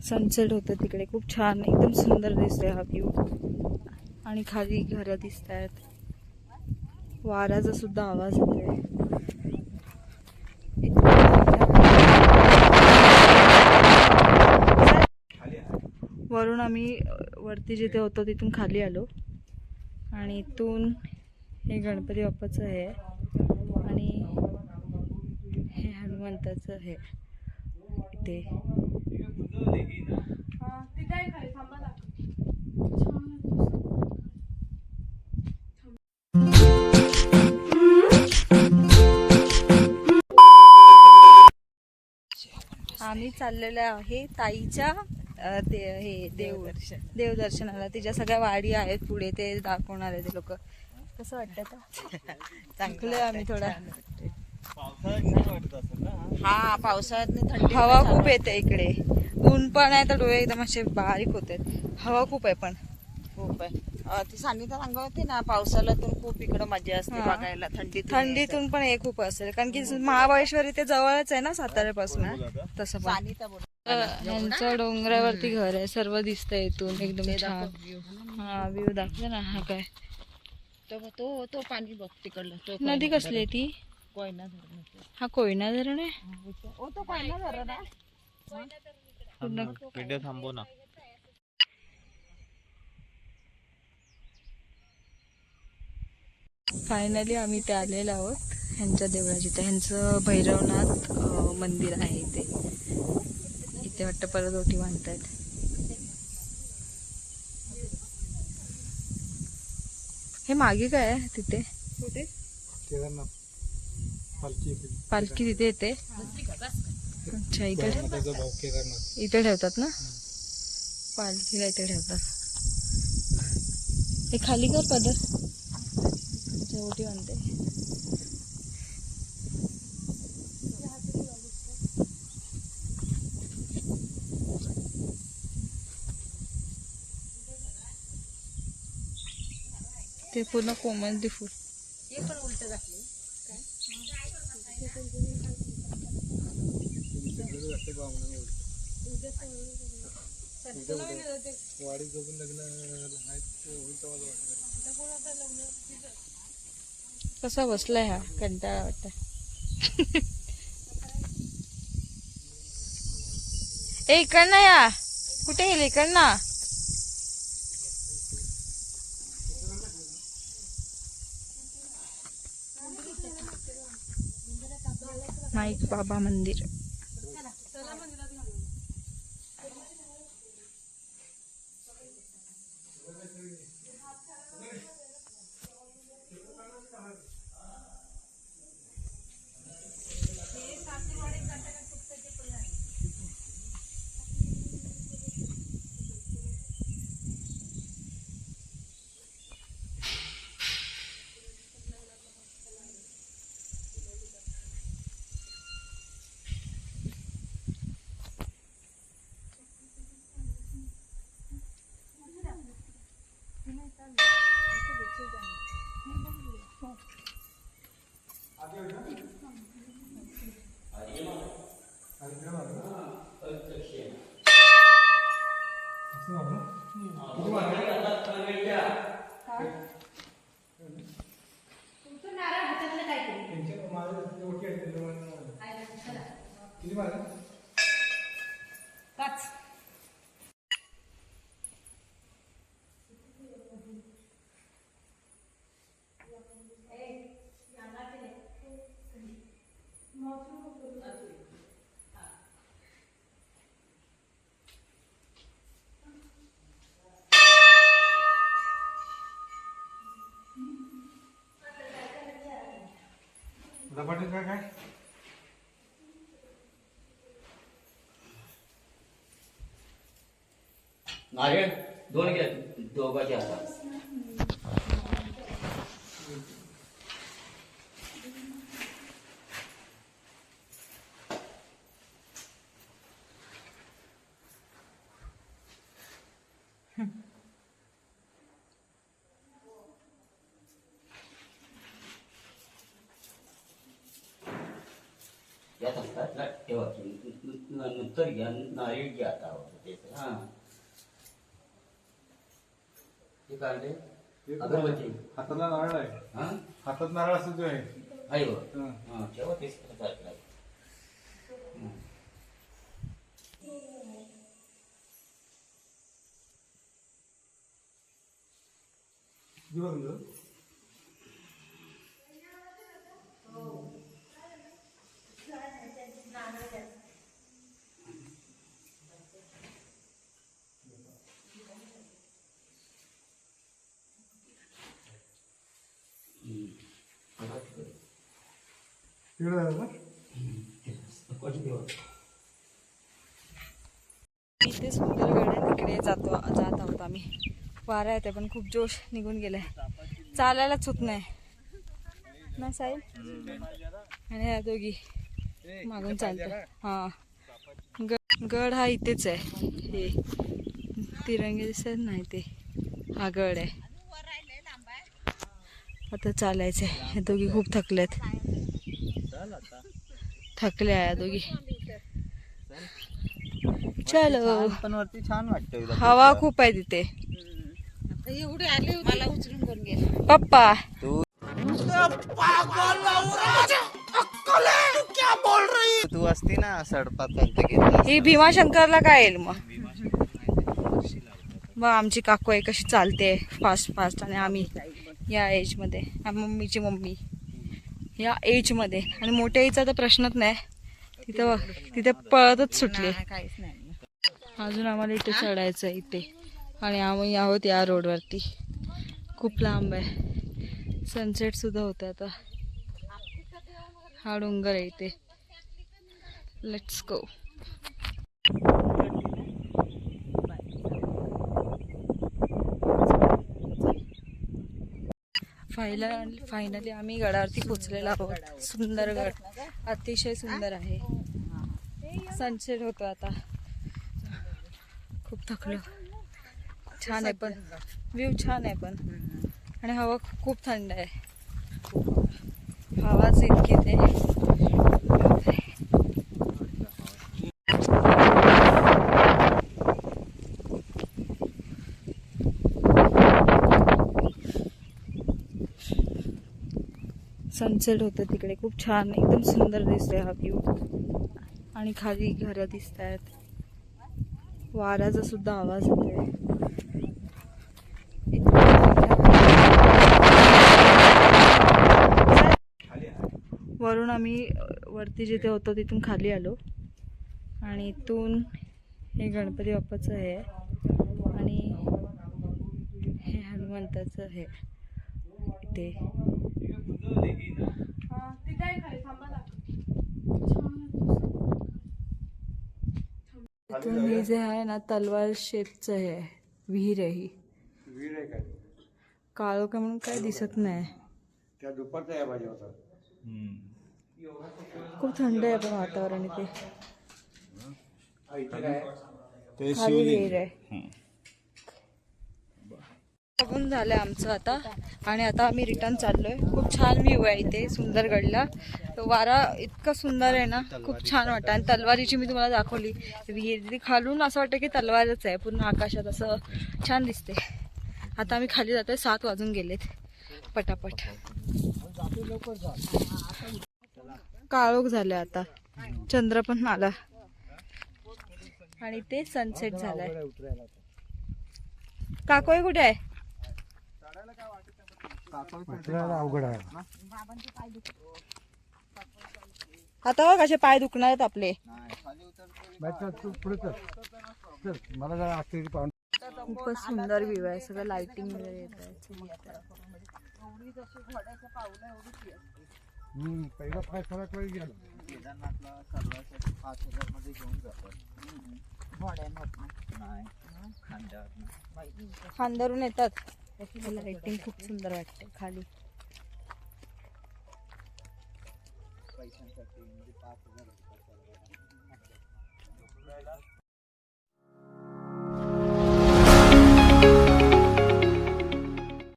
Sunset होतं तिकडे, खूप छान एकदम सुंदर दिसतोय हा व्ह्यू. आणि खाली घरं दिसत आहेत, वाऱ्याचा सुद्धा आवाज येतोय. वरून आम्ही वरती जिथे होतो तिथून खाली आलो आणि इथून हे गणपती बाप्पाचं आहे आणि हे हनुमंताचं आहे इथे. आम्ही चाललेलो आहे ताईच्या देवदर्शनाला. तिच्या सगळ्या वाडी आहेत पुढे, ते दाखवणार आहे ते लोक. कसं वाटतं चांगलं आम्ही थोडा. हा पावसाळ्यात थंडी हवा खूप येते इकडे, ऊन पण आहे तर डोळे एकदम असे बारीक होते. हवा खूप आहे पण खूप आहे. ती सानिता सांगत होती ना पावसाळ्यातून खूप इकडं मजा असते बघायला. थंडीतून पण हे खूप असेल, कारण की महाबळेश्वर इथे जवळच आहे ना साताऱ्यापासून. तसं पण सानिता बोल यांचं डोंगरावरती घर आहे, सर्व दिसतंय इथून एकदम छान. हा व्ह्यू दाखव ना. हा काय तो तो पाणी बघ तिकडलं. तो नदी कसली आहे ती? कोयना धरण. हा कोयना धरण आहे. ओ तो कोयना धरण आहे. व्हिडिओ थांबव ना. फायनली आम्ही ते आलेलो आहोत ह्यांच्या देवळाची. ह्यांचं भैरवनाथ मंदिर आहे इथे. इथे वाटतं परत ओटी बांधतायत. हे मागे काय आहे तिथे? पालखी तिथे येते. अच्छा, इथे ठेवतात ना पालखीला, इथे ठेवतात. हे खाली कर पदर, ओटी बांधते. ते पूर्ण कोमल फुल. हे पण उलट घातले. कसा बसलाय हा, कंटाळा वाटत. ए इकडनं या, कुठे गेले? इकडनं. नाईक बाबा मंदिर. काय नारळ 2 घ्या दोघांच्या हातात. यात असतात ना, ठेवा नंतर घ्या. नारळ घ्या आता हा हे काढले अगरबत्ती हाताला नारळ आहे. हा हातात नारळ असं जो आहे. आहे बघ. हा ठेवा तेच चालतं. तिकडे झालं ना? इथे सुंदर गाड्या तिकडे जात आहोत आम्ही. वारा येते पण खूप जोश निघून गेलाय. चालायलाच होत नाही ना साहेब. आणि या दोघी मागून चालतो. हा गड हा इथेच आहे. हे तिरंगे दिसत नाही ते हा गड आहे. आता चालायचंय. हे दोघी खूप थकलेत. थकल्या या दोघी. चलो. पण वरती छान वाटतं. हवा खूप आहे तिथे. एवढे आले मला उचलून कोण गेले पप्पा तू असती ना सडपात ही भीमाशंकरला काय येईल मग आमची काकू आहे कशी चालते फास्ट फास्ट. आणि आम्ही या एज मध्ये, मम्मीची मम्मी या एज मध्ये. आणि मोठ्या आईचा तर प्रश्नच नाही. तिथे पळतच सुटले. काहीच नाही. अजून आम्हाला इथे चढायचं आहे इथे. आणि आम्ही आहोत या रोडवरती. खूप लांब आहे. सनसेट सुद्धा होतं आता. हा डोंगर आहे इथे. Let's go. फायनली आम्ही गडावरती पोहोचलेलो आहोत. सुंदर गड, अतिशय सुंदर आहे. सनसेट होतो आता. खूप थकलो. छान आहे पण व्ह्यू छान आहे पण. आणि हवा खूप थंड आहे. हवाच इतकी ते. सनसेट होतं तिकडे. खूप छान एकदम सुंदर दिसतोय हा व्ह्यू. आणि खाली घरं दिसत आहेत. वाऱ्याचा सुद्धा आवाज येतोय. वरून आम्ही वरती जिथे होतो तिथून खाली आलो. आणि इथून हे गणपती बाप्पाचं आहे. आणि हे हनुमंताचं आहे इथे. इथून हे जे आहे ना तलवार शेपचं आहे. विहीर आहे ही. विहीर आहे काय? काळोख म्हणून काय दिसत नाही. त्या दुपारचा या भाजी होता. खूप थंड आहे पण वातावरण इथे. ते खाली विहीर आहे. बघून झालंय आमचं आता. आणि आता आम्ही रिटर्न चाललोय. खूप छान व्ह्यू आहे इथे सुंदरगडला. वारा इतका सुंदर आहे ना, खूप छान वाटतं. आणि तलवारीची मी तुम्हाला दाखवली विहीर. खालून असं वाटतं की तलवारच आहे पूर्ण आकाशात. असं छान दिसते. आता आम्ही खाली जातोय. 7 वाजून गेलेत पटापट. काळोख झालं आता. चंद्र पण आला. आणि ते सनसेट झालाय. काकोई कुठे आहे? अवघड आहे. आता बघ कसे पाय दुखणार आहेत आपले. मला जरा आश्चर्य पाहून खूपच सुंदर व्ह्यू आहे. सगळं लाइटिंग वगैरे येत आहे. पहिला पाय सगळ्यात वेळ गेला. केदारनाथला सर्वांसाठी 5,000 मध्ये घेऊन जातात. खांद्यावरून येतात. लाइटिंग खूप सुंदर वाटते खाली. पैशांसाठी म्हणजे 5,000 रुपये